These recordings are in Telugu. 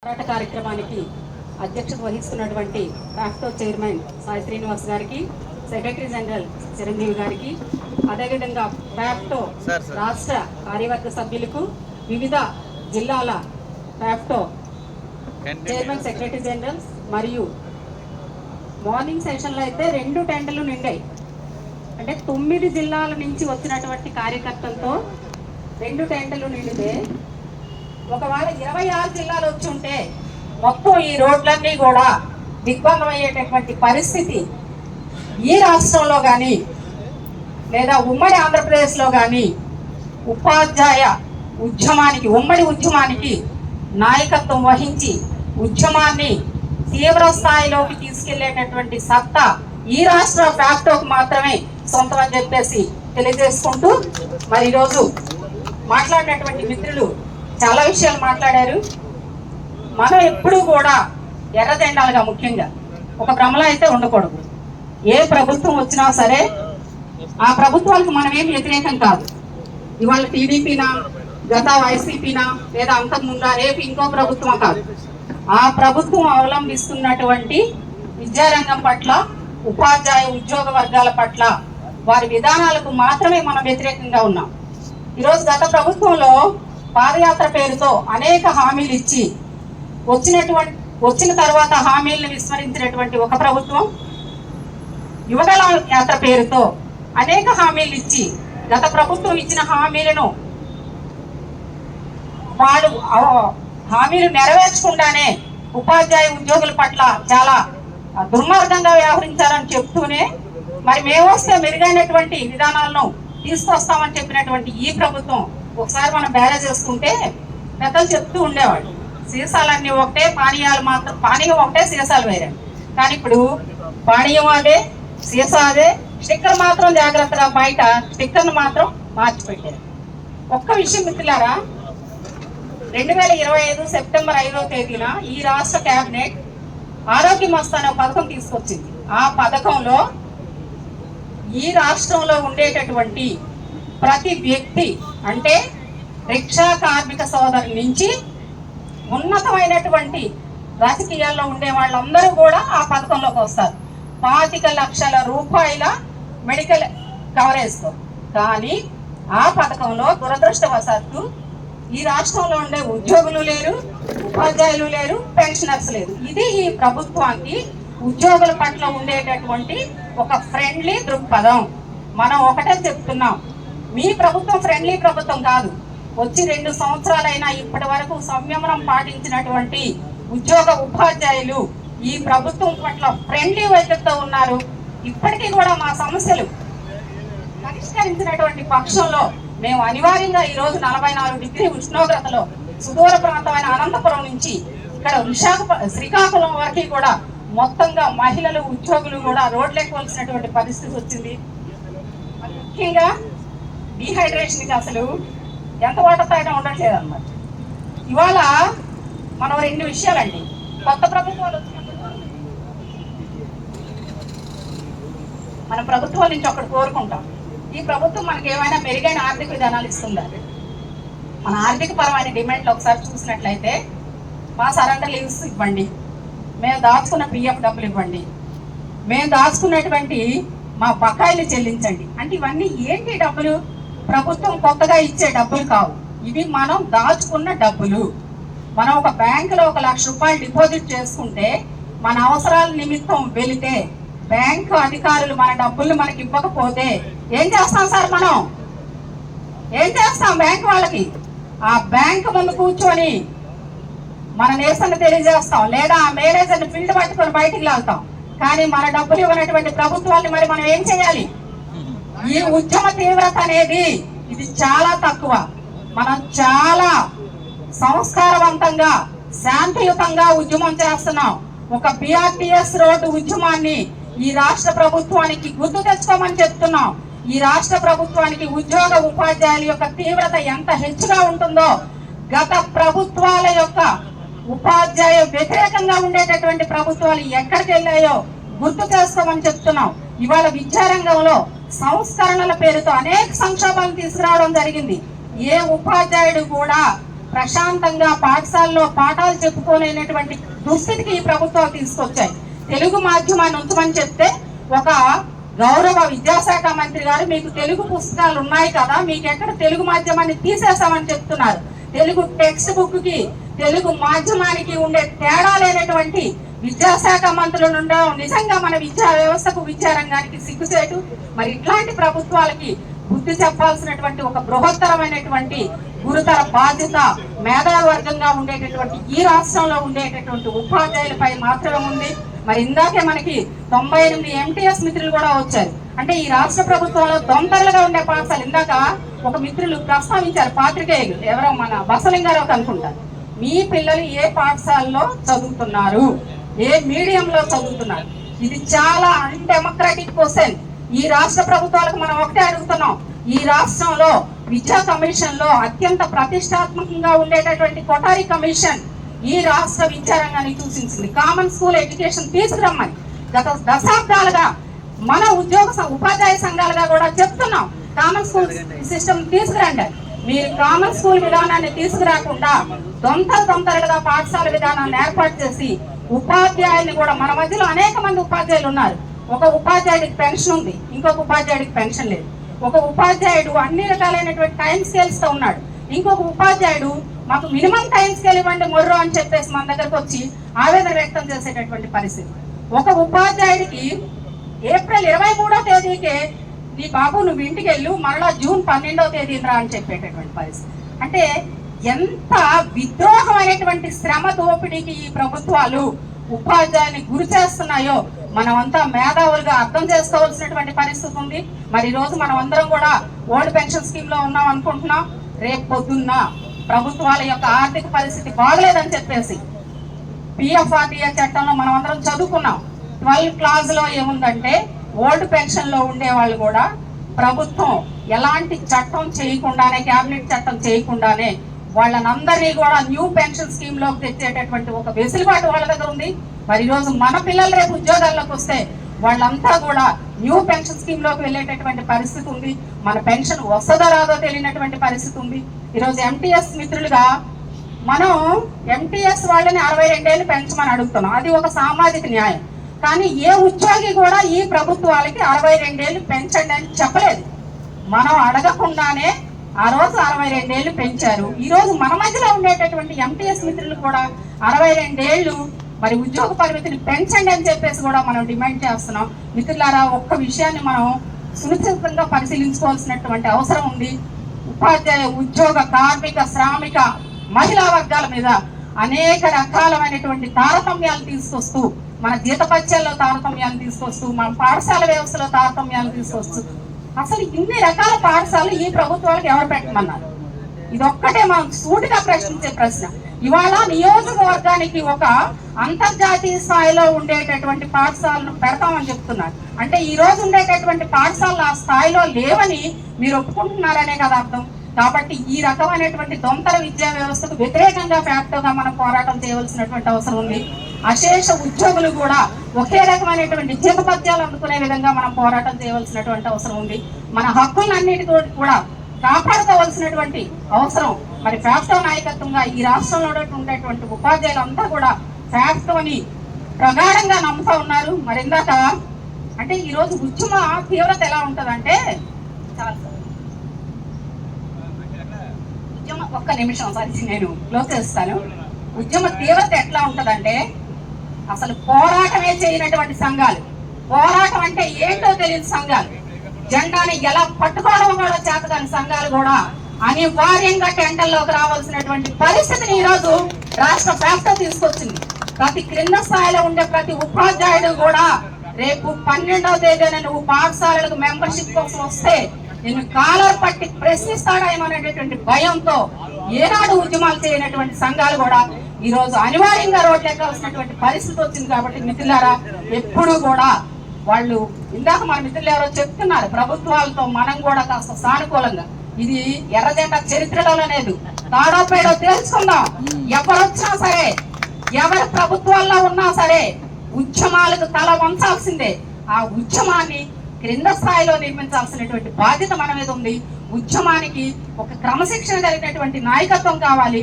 పోరాట కార్యక్రమానికి అధ్యక్షత వహిస్తున్నటువంటి ఫ్యాక్టో చైర్మన్ సాయి శ్రీనివాస్ గారికి, సెక్రటరీ జనరల్ చిరంజీవి గారికి, అదేవిధంగా ఫ్యాక్టో రాష్ట్ర కార్యవర్గ సభ్యులకు, వివిధ జిల్లాల ఫ్యాక్టో చైర్మన్ సెక్రటరీ జనరల్ మరియు మార్నింగ్ సెషన్లో అయితే 2 టెండర్లు నిండాయి. అంటే 9 జిల్లాల నుంచి వచ్చినటువంటి కార్యకర్తలతో 2 టెండర్లు నిండితే ఒకవేళ 26 జిల్లాలు వచ్చి ఉంటే మొత్తం ఈ రోడ్లన్నీ కూడా దిగ్బంధం అయ్యేటటువంటి పరిస్థితి ఈ రాష్ట్రంలో కానీ లేదా ఉమ్మడి ఆంధ్రప్రదేశ్లో కానీ ఉపాధ్యాయ ఉద్యమానికి, ఉమ్మడి ఉద్యమానికి నాయకత్వం వహించి ఉద్యమాన్ని తీవ్ర స్థాయిలోకి తీసుకెళ్లేటటువంటి సత్తా ఈ రాష్ట్ర ఫ్యాక్టోకి మాత్రమే సొంతం అని చెప్పేసి తెలియజేసుకుంటూ, మరి ఈరోజు మాట్లాడినటువంటి మిత్రులు చాలా విషయాలు మాట్లాడారు. మనం ఎప్పుడూ కూడా ఎర్రజెండాలుగా ముఖ్యంగా ఒక భ్రమలో అయితే ఉండకూడదు. ఏ ప్రభుత్వం వచ్చినా సరే ఆ ప్రభుత్వాలకు మనం ఏం వ్యతిరేకం కాదు. ఇవాళ టీడీపీనా, గత వైసీపీనా, లేదా అంతకుముందా రేపు ఇంకో ప్రభుత్వం కాదు. ఆ ప్రభుత్వం అవలంబిస్తున్నటువంటి విద్యారంగం పట్ల, ఉపాధ్యాయ ఉద్యోగ వర్గాల పట్ల, వారి విధానాలకు మాత్రమే మనం వ్యతిరేకంగా ఉన్నాం. ఈరోజు గత ప్రభుత్వంలో పాదయాత్ర పేరుతో అనేక హామీలు ఇచ్చి వచ్చిన తర్వాత హామీలను విస్మరించినటువంటి ఒక ప్రభుత్వం, యువగల యాత్ర పేరుతో అనేక హామీలు ఇచ్చి గత ప్రభుత్వం ఇచ్చిన హామీలను వాళ్ళు హామీలు నెరవేర్చకుండానే ఉపాధ్యాయ ఉద్యోగుల పట్ల చాలా దుర్మార్గంగా వ్యవహరించారని చెప్తూనే మరి మేము వస్తే మెరుగైనటువంటి విధానాలను తీసుకొస్తామని చెప్పినటువంటి ఈ ప్రభుత్వం ఒకసారి మనం బ్యారేజ్ చేసుకుంటే పెద్దలు చెప్తూ ఉండేవాళ్ళు, సీసాలన్నీ ఒకటే, పానీయాలు మాత్రం, పానీయం ఒకటే, సీసాలు వేరే. కానీ ఇప్పుడు పానీయం అదే, సీసా అదే, స్టిక్కర్ మాత్రం జాగ్రత్తగా బయట స్టిక్కర్ను మాత్రం మార్చిపెట్టారు. ఒక్క విషయం మిత్రులారా, 2025 సెప్టెంబర్ 5వ తేదీన ఈ రాష్ట్ర కేబినెట్ ఆరోగ్య మస్త్ అనే పథకం తీసుకొచ్చింది. ఆ పథకంలో ఈ రాష్ట్రంలో ఉండేటటువంటి ప్రతి వ్యక్తి, అంటే రిక్షా కార్మిక సోదరు నుంచి ఉన్నతమైనటువంటి రాజకీయాల్లో ఉండే వాళ్ళందరూ కూడా ఆ పథకంలోకి వస్తారు. 25 లక్షల రూపాయల మెడికల్ కవరేజ్తో. కానీ ఆ పథకంలో దురదృష్టవశాత్తు ఈ రాష్ట్రంలో ఉండే ఉద్యోగులు లేరు, ఉపాధ్యాయులు లేరు, పెన్షనర్స్ లేరు. ఇది ఈ ప్రభుత్వానికి ఉద్యోగుల పట్ల ఉండేటటువంటి ఒక ఫ్రెండ్లీ దృక్పథం. మనం ఒకటే చెప్తున్నాం, మీ ప్రభుత్వం ఫ్రెండ్లీ ప్రభుత్వం కాదు. వచ్చి 2 సంవత్సరాలైనా ఇప్పటి వరకు సంయమనం పాటించినటువంటి ఉద్యోగ ఉపాధ్యాయులు ఈ ప్రభుత్వం పట్ల ఫ్రెండ్లీ వైఖరితో ఉన్నారు. ఇప్పటికీ కూడా మా సమస్యలు పరిష్కరించినటువంటి పక్షంలో మేము అనివార్యంగా ఈరోజు 44 డిగ్రీ ఉష్ణోగ్రతలో సుదూర ప్రాంతమైన అనంతపురం నుంచి ఇక్కడ శ్రీకాకుళం వరకు కూడా మొత్తంగా మహిళలు, ఉద్యోగులు కూడా రోడ్లెక్కవలసినటువంటి పరిస్థితి వచ్చింది. ముఖ్యంగా డీహైడ్రేషన్కి అసలు ఎంత వాటతాయినా ఉండట్లేదు అన్నమాట. ఇవాళ మనం 2 విషయాలండి, కొత్త ప్రభుత్వాలు వచ్చినప్పుడు మన ప్రభుత్వాల నుంచి ఒకటి కోరుకుంటాం, ఈ ప్రభుత్వం మనకి ఏమైనా మెరుగైన ఆర్థిక విధానాలు ఇస్తుందా? మన ఆర్థిక పరమైన డిమాండ్లు ఒకసారి చూసినట్లయితే, మా సరెండర్ లీవ్స్ ఇవ్వండి, మేము దాచుకున్న పిఎఫ్ డబ్బులు ఇవ్వండి, మేము దాచుకున్నటువంటి మా బకాయిలు చెల్లించండి. అంటే ఇవన్నీ ఏంటి డబ్బులు? ప్రభుత్వం కొత్తగా ఇచ్చే డబ్బులు కావు, ఇవి మనం దాచుకున్న డబ్బులు. మనం ఒక బ్యాంకులో 1 లక్ష రూపాయలు డిపాజిట్ చేసుకుంటే మన అవసరాల నిమిత్తం వెళితే బ్యాంకు అధికారులు మన డబ్బుల్ని మనకి ఇవ్వకపోతే ఏం చేస్తాం సార్? మనం ఏం చేస్తాం? బ్యాంకు వాళ్ళకి ఆ బ్యాంకు ముందు కూర్చొని మన నిరసన తెలియజేస్తాం, లేదా ఆ మేనేజర్ని ఫీల్డ్ పట్టుకొని బయటికి లాగుతాం. కానీ మన డబ్బులు ఇవ్వనటువంటి ప్రభుత్వాన్ని మరి మనం ఏం చేయాలి? ఈ ఉద్యమ తీవ్రత అనేది ఇది చాలా తక్కువ. మనం చాలా సంస్కారవంతంగా, శాంతియుతంగా ఉద్యమం చేస్తున్నాం. ఒక BRTS రోడ్డు ఉద్యమాన్ని ఈ రాష్ట్ర ప్రభుత్వానికి గుర్తు తెచ్చుకోమని చెప్తున్నాం. ఈ రాష్ట్ర ప్రభుత్వానికి ఉద్యోగ ఉపాధ్యాయుల యొక్క తీవ్రత ఎంత హెచ్చుగా ఉంటుందో, గత ప్రభుత్వాల యొక్క ఉపాధ్యాయ వ్యతిరేకంగా ఉండేటటువంటి ప్రభుత్వాలు ఎక్కడికి వెళ్ళాయో గుర్తు చేసుకోమని చెప్తున్నాం. ఇవాళ విద్యారంగంలో సంస్కరణల పేరుతో అనేక సంక్షోభాలు తీసుకురావడం జరిగింది. ఏ ఉపాధ్యాయుడు కూడా ప్రశాంతంగా పాఠశాలలో పాఠాలు చెప్పుకోలేనటువంటి దుస్థితికి ఈ ప్రభుత్వాలు తీసుకొచ్చాయి. తెలుగు మాధ్యమాన్ని ఉంచమని చెప్తే ఒక గౌరవ విద్యాశాఖ మంత్రి గారు మీకు తెలుగు పుస్తకాలు ఉన్నాయి కదా, మీకు ఎక్కడ తెలుగు మాధ్యమాన్ని తీసేసామని చెప్తున్నారు. తెలుగు టెక్స్ట్ బుక్ కి తెలుగు మాధ్యమానికి ఉండే తేడా లేనటువంటి విద్యాశాఖ మంత్రులు ఉండడం నిజంగా మన విద్యా వ్యవస్థకు విద్యారంగానికి సిగ్గుచేటు. మరి ఇట్లాంటి ప్రభుత్వాలకి బుద్ధి చెప్పాల్సినటువంటి ఒక బృహత్తరమైనటువంటి గురుతర బాధ్యత మేధావి వర్గంగా ఉండేటటువంటి ఈ రాష్ట్రంలో ఉండేటటువంటి ఉపాధ్యాయులపై మాత్రమే ఉంది. మరి ఇందాకే మనకి 98 MTS మిత్రులు కూడా వచ్చారు. అంటే ఈ రాష్ట్ర ప్రభుత్వంలో దొంతరలుగా ఉండే పాఠశాల ఇందాక ఒక మిత్రులు ప్రస్తావించారు, పాత్రికేయులు ఎవరో మన బసలింగారావు అనుకుంటారు. మీ పిల్లలు ఏ పాఠశాలలో చదువుతున్నారు, ఏ మీడియంలో చదువుతున్నారు? ఇది చాలా అన్డెమోక్రాటిక్ క్వశ్చన్. ఈ రాష్ట్ర ప్రభుత్వాలకు మనం ఒకటే అడుగుతున్నాం. ఈ రాష్ట్రంలో విద్యా కమిషన్ లో అత్యంత ప్రతిష్టాత్మకంగా ఉండేటటువంటి కొఠారి కమిషన్ ఈ రాష్ట్ర విద్యారంగాన్ని సూచించింది. కామన్ స్కూల్ ఎడ్యుకేషన్ తీసుకురమ్మని గత దశాబ్దాలుగా మన ఉపాధ్యాయ సంఘాలుగా కూడా చెప్తున్నాం. కామన్ స్కూల్ సిస్టమ్ తీసుకురండి. మీరు కామన్ స్కూల్ విధానాన్ని తీసుకురాకుండా దొంతరలుగా పాఠశాల విధానాన్ని ఏర్పాటు చేసి ఉపాధ్యాయుల్ని కూడా, మన మధ్యలో అనేక మంది ఉపాధ్యాయులు ఉన్నారు. ఒక ఉపాధ్యాయుడికి పెన్షన్ ఉంది, ఇంకొక ఉపాధ్యాయుడికి పెన్షన్ లేదు. ఒక ఉపాధ్యాయుడు అన్ని రకాలైనటువంటి టైం స్కేల్స్ తో ఉన్నాడు, ఇంకొక ఉపాధ్యాయుడు మాకు మినిమం టైం స్కేల్ ఇవ్వండి మొర్రో అని చెప్పేసి మన దగ్గరకు వచ్చి ఆవేదన వ్యక్తం చేసేటటువంటి పరిస్థితి. ఒక ఉపాధ్యాయుడికి ఏప్రిల్ 23వ తేదీకే నీ బాబు నువ్వు ఇంటికి వెళ్ళు, మరలా జూన్ 12వ తేదీన రా అని చెప్పేటటువంటి పరిస్థితి. అంటే ఎంత విద్రోహమైనటువంటి శ్రమ దోపిడీకి ఈ ప్రభుత్వాలు ఉపాధ్యాయుని గురి చేస్తున్నాయో మనమంతా మేధావులుగా అర్థం చేసుకోవాల్సినటువంటి పరిస్థితి ఉంది. మరి ఈ రోజు మనం అందరం కూడా ఓల్డ్ పెన్షన్ స్కీమ్ లో ఉన్నాం అనుకుంటున్నాం. రేపు పొద్దున్న ప్రభుత్వాల యొక్క ఆర్థిక పరిస్థితి బాగలేదని చెప్పేసి PFRDA చట్టంలో మనం అందరం చదువుకున్నాం. 12 క్లాజ్ లో ఏముందంటే ఓల్డ్ పెన్షన్ లో ఉండే వాళ్ళు కూడా ప్రభుత్వం ఎలాంటి చట్టం చేయకుండానే, క్యాబినెట్ చట్టం చేయకుండానే వాళ్ళనందరినీ కూడా న్యూ పెన్షన్ స్కీమ్ లోకి తెచ్చేటటువంటి ఒక వెసులుబాటు వాళ్ళ దగ్గర ఉంది. మరి ఈ రోజు మన పిల్లలు రేపు ఉద్యోగాల్లోకి వస్తే వాళ్ళంతా కూడా న్యూ పెన్షన్ స్కీమ్ లోకి వెళ్ళేటటువంటి పరిస్థితి ఉంది. మన పెన్షన్ వస్తుందో రాదో తెలియనటువంటి పరిస్థితి ఉంది. ఈరోజు MTS మిత్రులుగా మనం MTS వాళ్ళని 62 ఏళ్ళు పెంచమని అడుగుతున్నాం. అది ఒక సామాజిక న్యాయం. కానీ ఏ ఉద్యోగి కూడా ఈ ప్రభుత్వాలకి 62 ఏళ్ళు పెంచండి అని చెప్పలేదు. మనం అడగకుండానే ఆ రోజు 62 ఏళ్ళు పెంచారు. ఈ రోజు మన మధ్యలో ఉండేటటువంటి MTS మిత్రులు కూడా 62 ఏళ్ళు మరి ఉద్యోగ పరిమితిని పెంచండి అని చెప్పేసి కూడా మనం డిమాండ్ చేస్తున్నాం. మిత్రులారా, ఒక్క విషయాన్ని మనం సునిశ్చితంగా పరిశీలించుకోవాల్సినటువంటి అవసరం ఉంది. ఉపాధ్యాయ, ఉద్యోగ, కార్మిక, శ్రామిక, మహిళా వర్గాల మీద అనేక రకాలమైనటువంటి తారతమ్యాలు తీసుకొస్తూ, మన జీతపత్యాల్లో తారతమ్యాలు తీసుకొస్తూ, మన పాఠశాల వ్యవస్థలో తారతమ్యాలు తీసుకొస్తూ, అసలు ఇన్ని రకాల పాఠశాలలు ఈ ప్రభుత్వాలకు ఎవరు పెట్టమన్నారు? ఇదొక్కటే మనం సూటిగా ప్రశ్నించే ప్రశ్న. ఇవాళ నియోజకవర్గానికి ఒక అంతర్జాతీయ స్థాయిలో ఉండేటటువంటి పాఠశాలను పెడతామని చెప్తున్నారు. అంటే ఈ రోజు ఉండేటటువంటి పాఠశాలలు ఆ స్థాయిలో లేవని మీరు ఒప్పుకుంటున్నారనే కదా అర్థం. కాబట్టి ఈ రకమైనటువంటి దొంతర విద్యా వ్యవస్థకు వ్యతిరేకంగా ఫ్యాక్టోగా మనం పోరాటం చేయవలసినటువంటి అవసరం ఉంది. అశేష ఉద్యోగులు కూడా ఒకే రకమైనటువంటి జీతపత్యాలు అందుకునే విధంగా మనం పోరాటం చేయవలసినటువంటి అవసరం ఉంది. మన హక్కులన్నిటితో కూడా కాపాడుకోవాల్సినటువంటి అవసరం మరి ఫ్యాక్టో నాయకత్వంగా ఈ రాష్ట్రంలో ఉండేటువంటి ఉపాధ్యాయులంతా కూడా ఫ్యాక్టోని ప్రగాఢంగా నమ్ముతూ ఉన్నారు. మరి ఇందాక అంటే ఈ రోజు ఉద్యమ తీవ్రత ఎలా ఉంటుందంటే, ఒక్క నిమిషం సారి నేను క్లోజ్ చేస్తాను. ఉద్యమ తీవ్రత ఎట్లా ఉంటదంటే, అసలు పోరాటమే చేయనటువంటి సంఘాలు, పోరాటం అంటే ఏంటో తెలియని సంఘాలు, జెండాని ఎలా పట్టుకోవడం కూడా చేతగాని సంఘాలు కూడా అనివార్యంగా టెంటల్లోకి రావాల్సినటువంటి పరిస్థితిని ఈ రోజు రాష్ట్ర ఫ్యాక్టో తీసుకొచ్చింది. ప్రతి క్రింద స్థాయిలో ఉండే ప్రతి ఉపాధ్యాయుడు కూడా రేపు 12వ తేదీన నువ్వు పాఠశాలలకు మెంబర్షిప్ కోసం వస్తే నిన్ను కాలర్ పట్టి ప్రశ్నిస్తాడేమనేటటువంటి భయంతో ఏనాడు ఉద్యమాలు చేయనటువంటి సంఘాలు కూడా ఈ రోజు అనివార్యంగా రోడ్లు ఎక్కాల్సినటువంటి పరిస్థితి వచ్చింది. కాబట్టి మిత్రులారా, ఎప్పుడు కూడా వాళ్ళు ఇందాక మన మిత్రులు ఎవరో చెప్తున్నారు, ప్రభుత్వాలతో మనం కూడా కాస్త సానుకూలంగా, ఇది ఎర్రజెండా చరిత్రలో లేదు, తాడో పేడో తెలుసుకుందాం. ఎవరొచ్చినా సరే, ఎవరి ప్రభుత్వాల్లో ఉన్నా సరే ఉద్యమాలకు తల వంచాల్సిందే. ఆ ఉద్యమాన్ని క్రింద స్థాయిలో నిర్మించాల్సినటువంటి బాధ్యత మన మీద ఉంది. ఉద్యమానికి ఒక క్రమశిక్షణ కలిగినటువంటి నాయకత్వం కావాలి.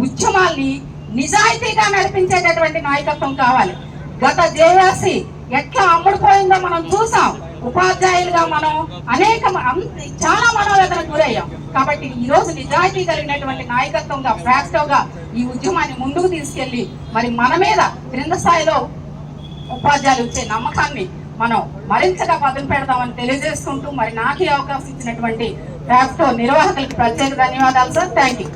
ఉద్యమాల్ని నిజాయితీగా నడిపించేటటువంటి నాయకత్వం కావాలి. గత జేఏసీ ఎట్లా అమ్ముడుపోయిందో మనం చూసాం. ఉపాధ్యాయులుగా మనం చాలా మనోవేదనకు గురయ్యాం. కాబట్టి ఈ రోజు నిజాయితీ కలిగినటువంటి నాయకత్వంగా ఫ్యాక్టోగా ఈ ఉద్యమాన్ని ముందుకు తీసుకెళ్లి మరి మన మీద క్రింద స్థాయిలో ఉపాధ్యాయులు ఇచ్చే నమ్మకాన్ని మనం మరింతగా పదును పెడదామని తెలియజేసుకుంటూ మరి నాకు ఈ అవకాశం ఇచ్చినటువంటి ఫ్యాక్టో నిర్వాహకులకు ప్రత్యేక ధన్యవాదాలు సార్. Thank you.